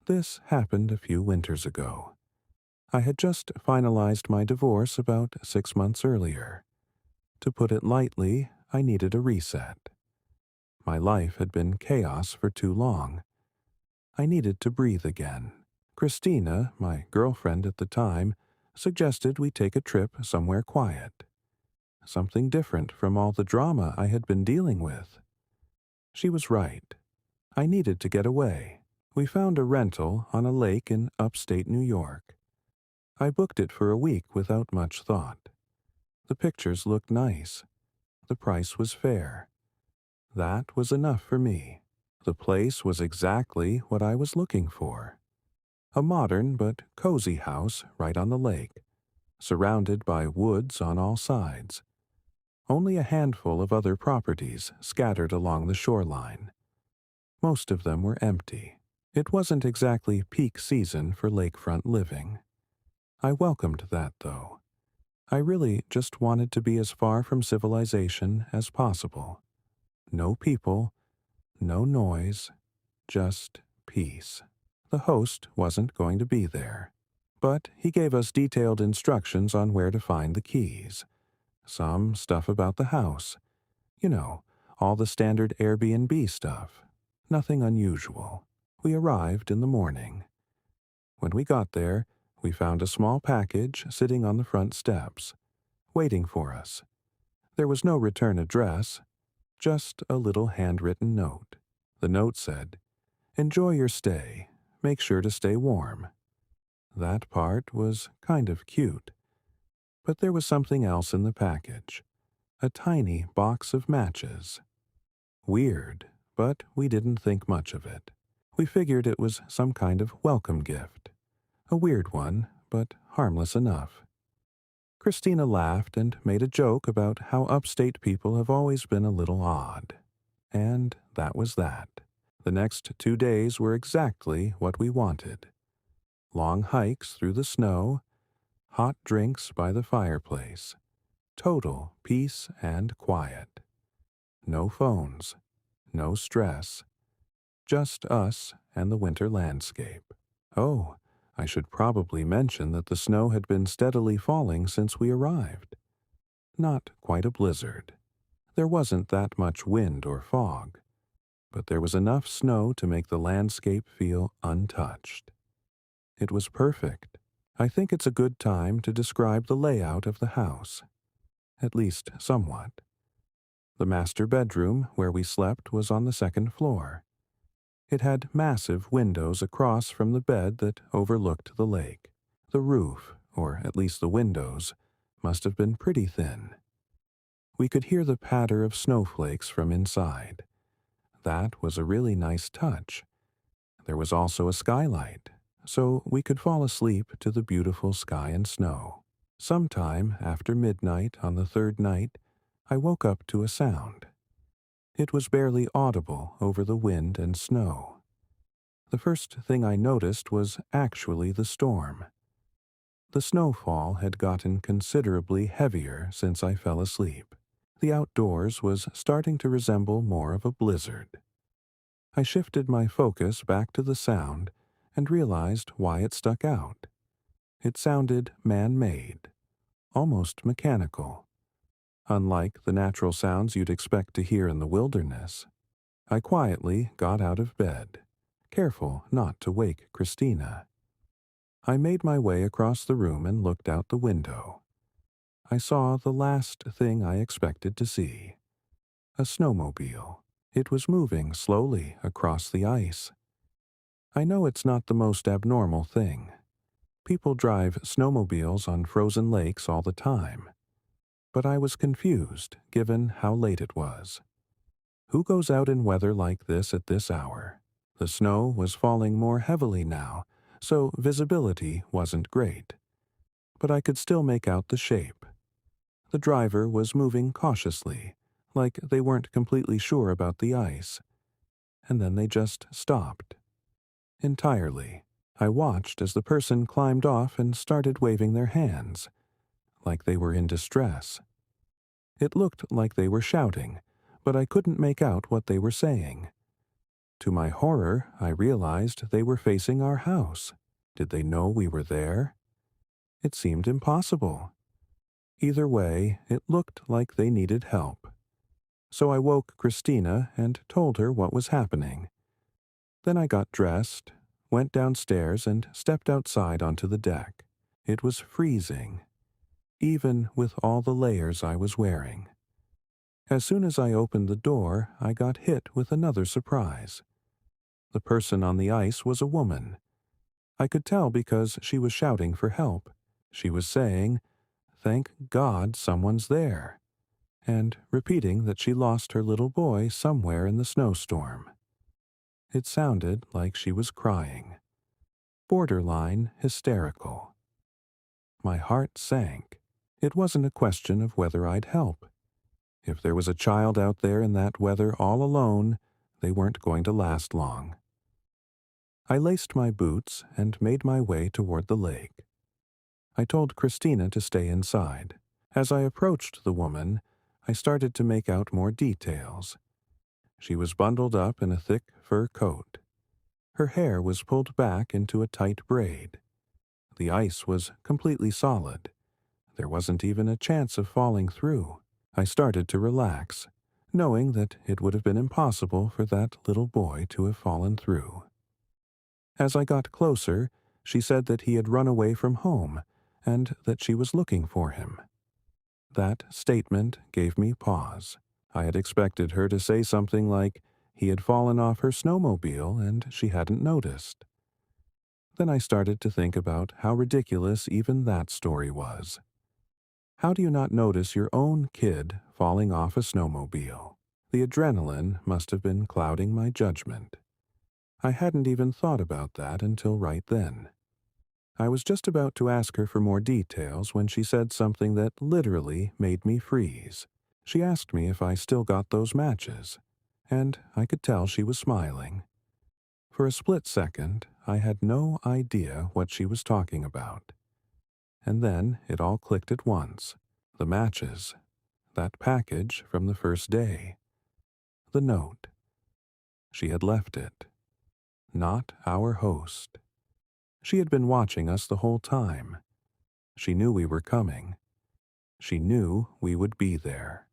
This happened a few winters ago. I had just finalized my divorce about 6 months earlier. To put it lightly, I needed a reset. My life had been chaos for too long. I needed to breathe again. Christina, my girlfriend at the time, suggested we take a trip somewhere quiet. Something different from all the drama I had been dealing with. She was right. I needed to get away. We found a rental on a lake in upstate New York. I booked it for a week without much thought. The pictures looked nice. The price was fair. That was enough for me. The place was exactly what I was looking for. A modern but cozy house right on the lake, surrounded by woods on all sides. Only a handful of other properties scattered along the shoreline. Most of them were empty. It wasn't exactly peak season for lakefront living. I welcomed that, though. I really just wanted to be as far from civilization as possible. No people, no noise, just peace. The host wasn't going to be there, but he gave us detailed instructions on where to find the keys. Some stuff about the house. You know, all the standard Airbnb stuff. Nothing unusual. We arrived in the morning. When we got there, we found a small package sitting on the front steps, waiting for us. There was no return address, just a little handwritten note. The note said, "Enjoy your stay. Make sure to stay warm." That part was kind of cute. But there was something else in the package. A tiny box of matches. Weird, but we didn't think much of it. We figured it was some kind of welcome gift. A weird one, but harmless enough. Christina laughed and made a joke about how upstate people have always been a little odd. And that was that. The next 2 days were exactly what we wanted. Long hikes through the snow, hot drinks by the fireplace, total peace and quiet. No phones, no stress, just us and the winter landscape. Oh, I should probably mention that the snow had been steadily falling since we arrived. Not quite a blizzard. There wasn't that much wind or fog, but there was enough snow to make the landscape feel untouched. It was perfect. I think it's a good time to describe the layout of the house, at least somewhat. The master bedroom where we slept was on the second floor. It had massive windows across from the bed that overlooked the lake. The roof, or at least the windows, must have been pretty thin. We could hear the patter of snowflakes from inside. That was a really nice touch. There was also a skylight, so we could fall asleep to the beautiful sky and snow. Sometime after midnight on the third night, I woke up to a sound. It was barely audible over the wind and snow. The first thing I noticed was actually the storm. The snowfall had gotten considerably heavier since I fell asleep. The outdoors was starting to resemble more of a blizzard. I shifted my focus back to the sound and realized why it stuck out. It sounded man-made, almost mechanical, unlike the natural sounds you'd expect to hear in the wilderness. I quietly got out of bed, careful not to wake Christina. I made my way across the room and looked out the window. I saw the last thing I expected to see. A snowmobile. It was moving slowly across the ice. I know it's not the most abnormal thing. People drive snowmobiles on frozen lakes all the time. But I was confused, given how late it was. Who goes out in weather like this at this hour? The snow was falling more heavily now, so visibility wasn't great. But I could still make out the shape. The driver was moving cautiously, like they weren't completely sure about the ice. And then they just stopped. Entirely. I watched as the person climbed off and started waving their hands, like they were in distress. It looked like they were shouting, but I couldn't make out what they were saying. To my horror, I realized they were facing our house. Did they know we were there? It seemed impossible. Either way, it looked like they needed help. So I woke Christina and told her what was happening. Then I got dressed, went downstairs, and stepped outside onto the deck. It was freezing, even with all the layers I was wearing. As soon as I opened the door, I got hit with another surprise. The person on the ice was a woman. I could tell because she was shouting for help. She was saying, "Thank God someone's there," and repeating that she lost her little boy somewhere in the snowstorm. It sounded like she was crying, borderline hysterical. My heart sank. It wasn't a question of whether I'd help. If there was a child out there in that weather all alone, they weren't going to last long. I laced my boots and made my way toward the lake. I told Christina to stay inside. As I approached the woman, I started to make out more details. She was bundled up in a thick fur coat. Her hair was pulled back into a tight braid. The ice was completely solid. There wasn't even a chance of falling through. I started to relax, knowing that it would have been impossible for that little boy to have fallen through. As I got closer, she said that he had run away from home and that she was looking for him. That statement gave me pause. I had expected her to say something like he had fallen off her snowmobile and she hadn't noticed. Then I started to think about how ridiculous even that story was. How do you not notice your own kid falling off a snowmobile? The adrenaline must have been clouding my judgment. I hadn't even thought about that until right then. I was just about to ask her for more details when she said something that literally made me freeze. She asked me if I still got those matches, and I could tell she was smiling. For a split second, I had no idea what she was talking about. And then it all clicked at once. The matches. That package from the first day. The note. She had left it. Not our host. She had been watching us the whole time. She knew we were coming. She knew we would be there.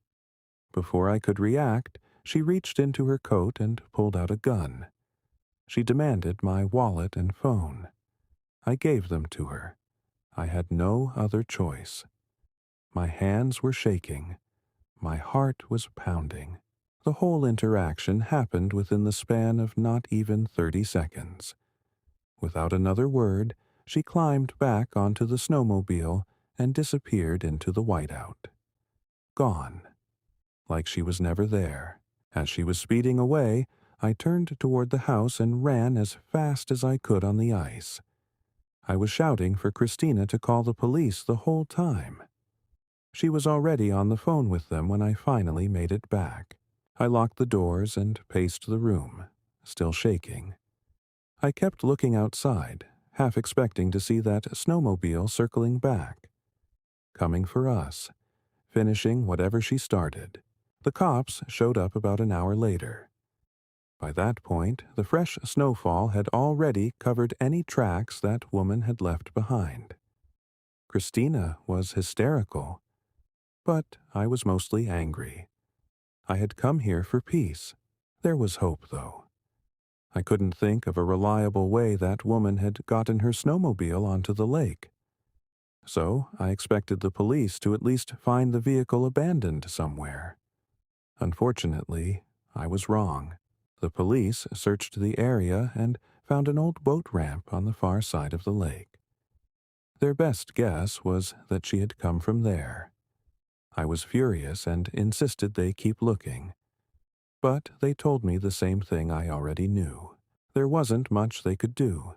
Before I could react, she reached into her coat and pulled out a gun. She demanded my wallet and phone. I gave them to her. I had no other choice. My hands were shaking. My heart was pounding. The whole interaction happened within the span of not even 30 seconds. Without another word, she climbed back onto the snowmobile and disappeared into the whiteout. Gone. Like she was never there. As she was speeding away, I turned toward the house and ran as fast as I could on the ice. I was shouting for Christina to call the police the whole time. She was already on the phone with them when I finally made it back. I locked the doors and paced the room, still shaking. I kept looking outside, half expecting to see that snowmobile circling back. Coming for us, finishing whatever she started. The cops showed up about an hour later. By that point, the fresh snowfall had already covered any tracks that woman had left behind. Christina was hysterical, but I was mostly angry. I had come here for peace. There was hope, though. I couldn't think of a reliable way that woman had gotten her snowmobile onto the lake. So I expected the police to at least find the vehicle abandoned somewhere. Unfortunately, I was wrong. The police searched the area and found an old boat ramp on the far side of the lake. Their best guess was that she had come from there. I was furious and insisted they keep looking. But they told me the same thing I already knew. There wasn't much they could do.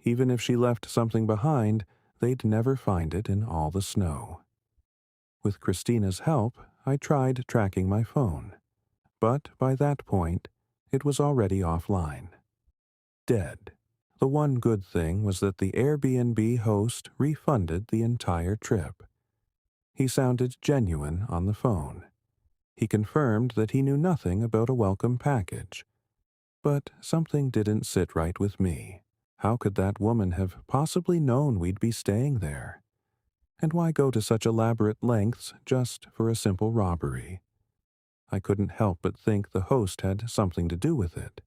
Even if she left something behind, they'd never find it in all the snow. With Christina's help, I tried tracking my phone. But by that point, it was already offline. Dead. The one good thing was that the Airbnb host refunded the entire trip. He sounded genuine on the phone. He confirmed that he knew nothing about a welcome package. But something didn't sit right with me. How could that woman have possibly known we'd be staying there? And why go to such elaborate lengths just for a simple robbery? I couldn't help but think the host had something to do with it,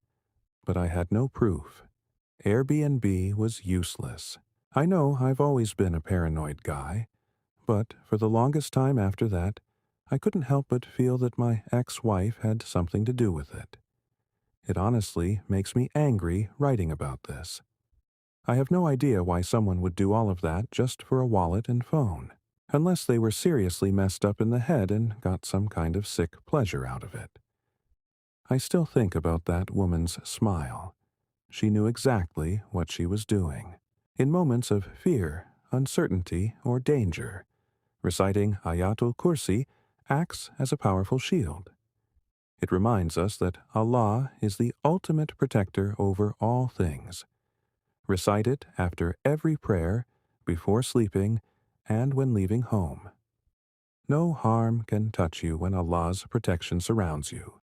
but I had no proof. Airbnb was useless. I know I've always been a paranoid guy, but for the longest time after that, I couldn't help but feel that my ex-wife had something to do with it. It honestly makes me angry writing about this. I have no idea why someone would do all of that just for a wallet and phone, unless they were seriously messed up in the head and got some kind of sick pleasure out of it. I still think about that woman's smile. She knew exactly what she was doing. In moments of fear, uncertainty, or danger, reciting Ayatul Kursi acts as a powerful shield. It reminds us that Allah is the ultimate protector over all things. Recite it after every prayer, before sleeping, and when leaving home. No harm can touch you when Allah's protection surrounds you.